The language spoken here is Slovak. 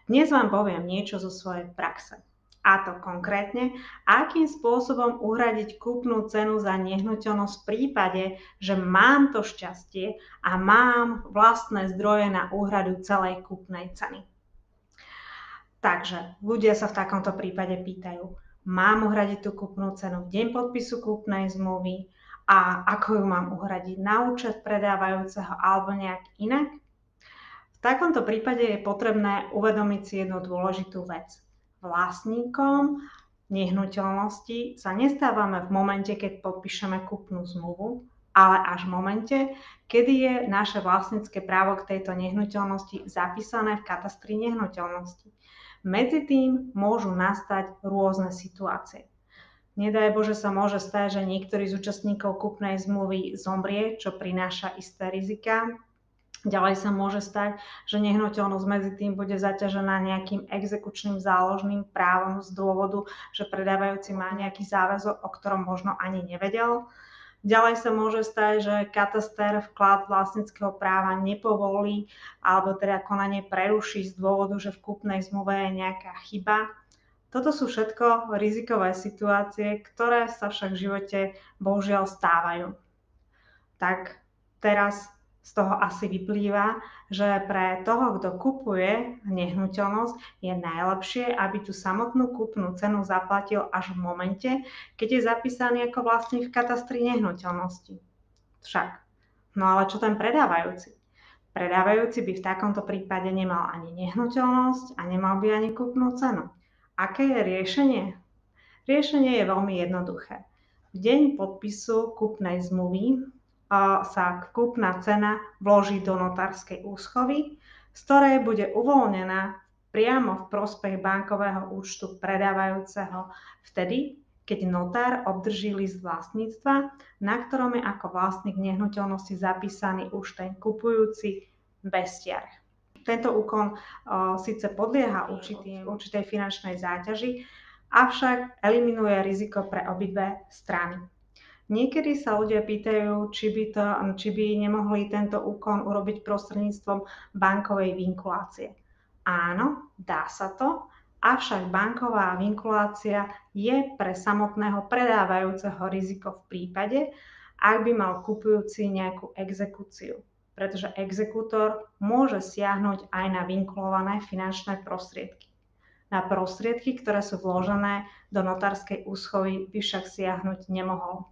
Dnes vám poviem niečo zo svojej praxe. A to konkrétne, akým spôsobom uhradiť kúpnu cenu za nehnuteľnosť v prípade, že mám to šťastie a mám vlastné zdroje na úhradu celej kúpnej ceny. Takže ľudia sa v takomto prípade pýtajú, mám uhradiť tú kúpnu cenu v deň podpisu kúpnej zmluvy a ako ju mám uhradiť na účet predávajúceho alebo nejak inak? V takomto prípade je potrebné uvedomiť si jednu dôležitú vec. Vlastníkom nehnuteľnosti sa nestávame v momente, keď podpíšeme kúpnu zmluvu, ale až v momente, kedy je naše vlastnícke právo k tejto nehnuteľnosti zapísané v katastri nehnuteľnosti. Medzi tým môžu nastať rôzne situácie. Nedaj Bože sa môže stať, že niektorý z účastníkov kúpnej zmluvy zomrie, čo prináša isté rizika. Ďalej sa môže stať, že nehnuteľnosť medzi tým bude zaťažená nejakým exekučným záložným právom z dôvodu, že predávajúci má nejaký záväzok, o ktorom možno ani nevedel. Ďalej sa môže stať, že kataster vklad vlastníckeho práva nepovolí alebo teda konanie preruší z dôvodu, že v kúpnej zmluve je nejaká chyba. Toto sú všetko rizikové situácie, ktoré sa však v živote bohužiaľ stávajú. Tak teraz z toho asi vyplýva, že pre toho, kto kupuje nehnuteľnosť, je najlepšie, aby tú samotnú kúpnu cenu zaplatil až v momente, keď je zapísaný ako vlastník v katastri nehnuteľnosti. Však, no ale čo ten predávajúci? Predávajúci by v takomto prípade nemal ani nehnuteľnosť a nemal by ani kúpnu cenu. Aké je riešenie? Riešenie je veľmi jednoduché. V deň podpisu kúpnej zmluvy sa kúpna cena vloží do notárskej úschovy, z ktorej bude uvoľnená priamo v prospech bankového účtu predávajúceho vtedy, keď notár obdrží list vlastníctva, na ktorom je ako vlastník nehnuteľnosti zapísaný už ten kupujúci bestiar. Tento úkon síce podlieha určitej finančnej záťaži, avšak eliminuje riziko pre obidve strany. Niekedy sa ľudia pýtajú, či by nemohli tento úkon urobiť prostredníctvom bankovej vinkulácie. Áno, dá sa to, avšak banková vinkulácia je pre samotného predávajúceho riziko v prípade, ak by mal kupujúci nejakú exekúciu, pretože exekútor môže siahnuť aj na vinkulované finančné prostriedky. Na prostriedky, ktoré sú vložené do notárskej úschovy, by však siahnuť nemohol.